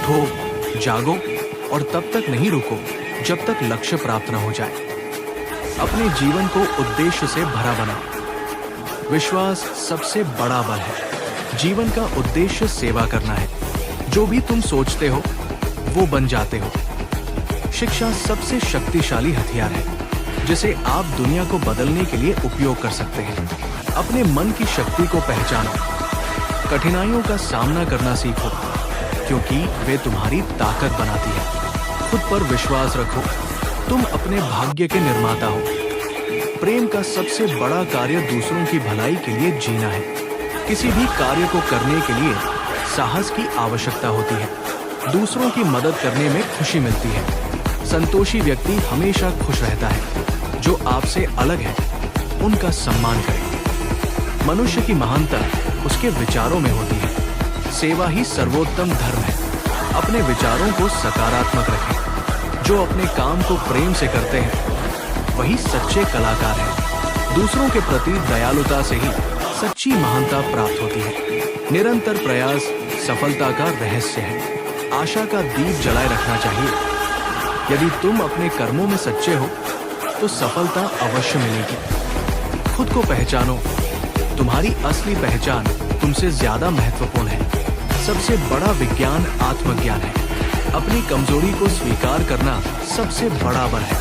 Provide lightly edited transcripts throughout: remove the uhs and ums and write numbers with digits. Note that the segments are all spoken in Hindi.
उठो, जागो और तब तक नहीं रुको जब तक लक्ष्य प्राप्त न हो जाए। अपने जीवन को उद्देश्य से भरा बनाओ। विश्वास सबसे बड़ा बल है। जीवन का उद्देश्य सेवा करना है। जो भी तुम सोचते हो वो बन जाते हो। शिक्षा सबसे शक्तिशाली हथियार है जिसे आप दुनिया को बदलने के लिए उपयोग कर सकते हैं। अपने मन की शक्ति को पहचानो। कठिनाइयों का सामना करना सीखो क्योंकि वे तुम्हारी ताकत बनाती है। खुद पर विश्वास रखो। तुम अपने भाग्य के निर्माता हो। प्रेम का सबसे बड़ा कार्य दूसरों की भलाई के लिए जीना है। किसी भी कार्य को करने के लिए साहस की आवश्यकता होती है। दूसरों की मदद करने में खुशी मिलती है। संतोषी व्यक्ति हमेशा खुश रहता है। जो आपसे अलग है उनका सम्मान करें। मनुष्य की महानता उसके विचारों में होती है। सेवा ही सर्वोत्तम धर्म है। अपने विचारों को सकारात्मक रखें। जो अपने काम को प्रेम से करते हैं वही सच्चे कलाकार हैं। दूसरों के प्रति दयालुता से ही सच्ची महानता प्राप्त होती है। निरंतर प्रयास सफलता का रहस्य है। आशा का दीप जलाए रखना चाहिए। यदि तुम अपने कर्मों में सच्चे हो तो सफलता अवश्य मिलेगी। खुद को पहचानो। तुम्हारी असली पहचान तुमसे ज्यादा महत्वपूर्ण है। सबसे बड़ा विज्ञान आत्मज्ञान है। अपनी कमजोरी को स्वीकार करना सबसे बड़ा बल है।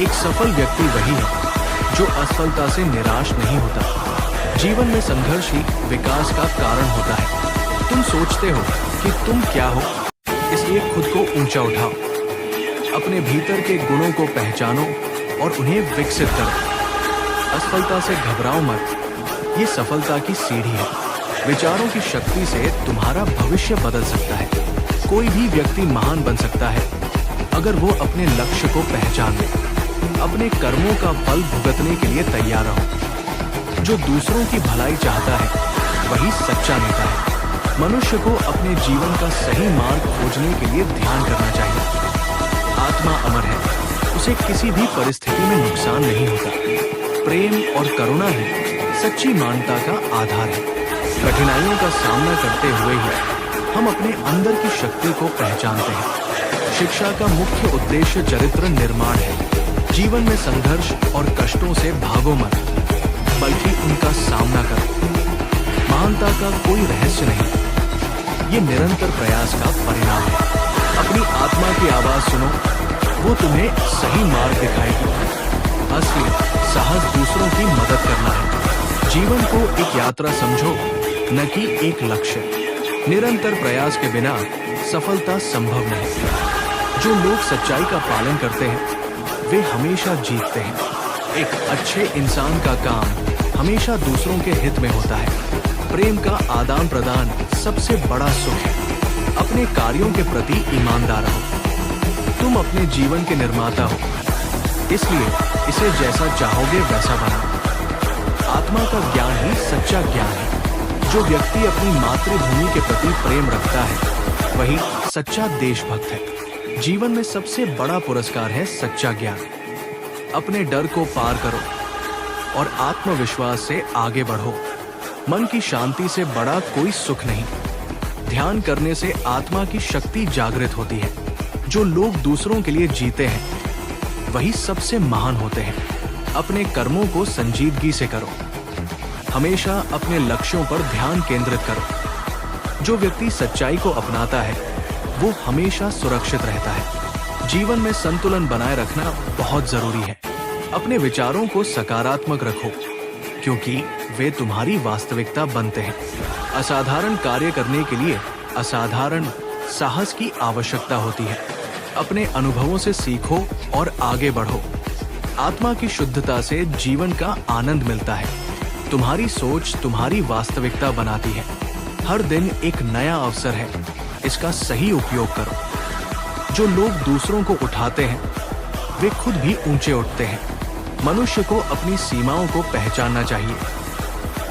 एक सफल व्यक्ति वही है जो असफलता से निराश नहीं होता। जीवन में संघर्ष ही विकास का कारण होता है। तुम सोचते हो कि तुम क्या हो, इसलिए खुद को ऊंचा उठाओ। अपने भीतर के गुणों को पहचानो और उन्हें विकसित करो। असफलता से घबराओ मत। ये सफलता की सीढ़ी है। विचारों की शक्ति से तुम्हारा भविष्य बदल सकता है। कोई भी व्यक्ति महान बन सकता है अगर वो अपने लक्ष्य को पहचान ले। अपने कर्मों का फल भुगतने के लिए तैयार रहो। जो दूसरों की भलाई चाहता है वही सच्चा नेता है। मनुष्य को अपने जीवन का सही मार्ग खोजने के लिए ध्यान करना चाहिए। आत्मा अमर है। उसे किसी भी परिस्थिति में नुकसान नहीं होता। प्रेम और करुणा ही सच्ची मानवता का आधार है। कठिनाइयों का सामना करते हुए ही हम अपने अंदर की शक्ति को पहचानते हैं। शिक्षा का मुख्य उद्देश्य चरित्र निर्माण है। जीवन में संघर्ष और कष्टों से भागो मत, बल्कि उनका सामना करो। महानता का कोई रहस्य नहीं, ये निरंतर प्रयास का परिणाम है। अपनी आत्मा की आवाज सुनो, वो तुम्हें सही मार्ग दिखाएगी। असली साहस दूसरों की मदद करना है। जीवन को एक यात्रा समझो, न कि एक लक्ष्य। निरंतर प्रयास के बिना सफलता संभव नहीं। जो लोग सच्चाई का पालन करते हैं वे हमेशा जीतते हैं। एक अच्छे इंसान का काम हमेशा दूसरों के हित में होता है। प्रेम का आदान प्रदान सबसे बड़ा सुख है। अपने कार्यों के प्रति ईमानदार रहो। तुम अपने जीवन के निर्माता हो, इसलिए इसे जैसा चाहोगे वैसा बनाओ। आत्मा का ज्ञान ही सच्चा ज्ञान है। जो व्यक्ति अपनी मातृभूमि के प्रति प्रेम रखता है वही सच्चा देशभक्त है। जीवन में सबसे बड़ा पुरस्कार है सच्चा ज्ञान। अपने डर को पार करो और आत्मविश्वास से आगे बढ़ो। मन की शांति से बड़ा कोई सुख नहीं। ध्यान करने से आत्मा की शक्ति जागृत होती है। जो लोग दूसरों के लिए जीते हैं वही सबसे महान होते हैं। अपने कर्मों को संजीदगी से करो। हमेशा अपने लक्ष्यों पर ध्यान केंद्रित करो। जो व्यक्ति सच्चाई को अपनाता है वो हमेशा सुरक्षित रहता है। जीवन में संतुलन बनाए रखना बहुत जरूरी है। अपने विचारों को सकारात्मक रखो क्योंकि वे तुम्हारी वास्तविकता बनते हैं। असाधारण कार्य करने के लिए असाधारण साहस की आवश्यकता होती है। अपने अनुभवों से सीखो और आगे बढ़ो। आत्मा की शुद्धता से जीवन का आनंद मिलता है। तुम्हारी सोच तुम्हारी वास्तविकता बनाती है। हर दिन एक नया अवसर है, इसका सही उपयोग करो। जो लोग दूसरों को उठाते हैं वे खुद भी ऊंचे उठते हैं। मनुष्य को अपनी सीमाओं को पहचानना चाहिए।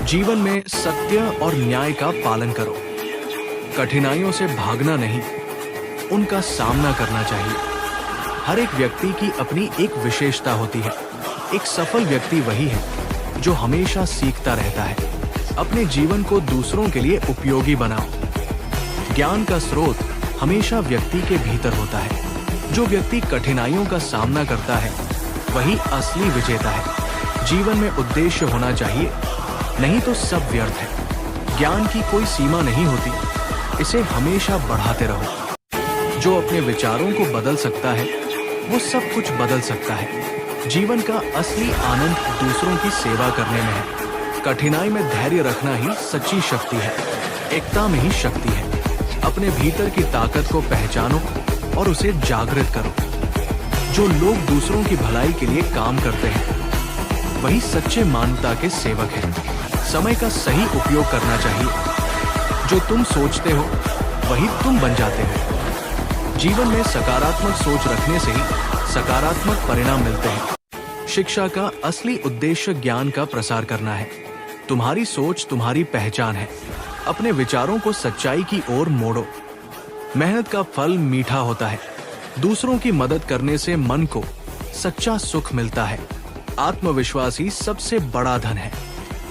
जीवन में सत्य और न्याय का पालन करो। कठिनाइयों से भागना नहीं, उनका सामना करना चाहिए। हर एक व्यक्ति की अपनी एक विशेषता होती है। एक सफल व्यक्ति वही है जो हमेशा सीखता रहता है। अपने जीवन को दूसरों के लिए उपयोगी बनाओ। ज्ञान का स्रोत हमेशा व्यक्ति के भीतर होता है। जो व्यक्ति कठिनाइयों का सामना करता है वही असली विजेता है। जीवन में उद्देश्य होना चाहिए, नहीं तो सब व्यर्थ है। ज्ञान की कोई सीमा नहीं होती, इसे हमेशा बढ़ाते रहो। जो अपने विचारों को बदल सकता है वो सब कुछ बदल सकता है। जीवन का असली आनंद दूसरों की सेवा करने में है। कठिनाई में धैर्य रखना ही सच्ची शक्ति है। एकता में ही शक्ति है। अपने भीतर की ताकत को पहचानो और उसे जागृत करो। जो लोग दूसरों की भलाई के लिए काम करते हैं वही सच्चे मानवता के सेवक हैं। समय का सही उपयोग करना चाहिए। जो तुम सोचते हो वही तुम बन जाते हो। जीवन में सकारात्मक सोच रखने से ही सकारात्मक परिणाम मिलते हैं। शिक्षा का असली उद्देश्य ज्ञान का प्रसार करना है। तुम्हारी सोच तुम्हारी पहचान है। अपने विचारों को सच्चाई की ओर मोड़ो। मेहनत का फल मीठा होता है। दूसरों की मदद करने से मन को सच्चा सुख मिलता है। आत्मविश्वास ही सबसे बड़ा धन है।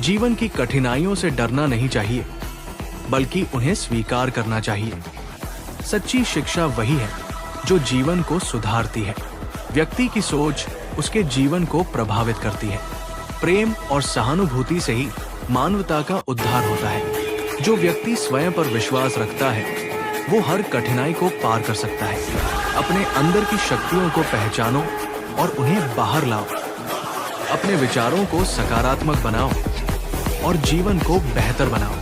जीवन की कठिनाइयों से डरना नहीं चाहिए, बल्कि उन्हें स्वीकार करना चाहिए। सच्ची शिक्षा वही है जो जीवन को सुधारती है। व्यक्ति की सोच उसके जीवन को प्रभावित करती है। प्रेम और सहानुभूति से ही मानवता का उद्धार होता है। जो व्यक्ति स्वयं पर विश्वास रखता है वो हर कठिनाई को पार कर सकता है। अपने अंदर की शक्तियों को पहचानो और उन्हें बाहर लाओ। अपने विचारों को सकारात्मक बनाओ और जीवन को बेहतर बनाओ।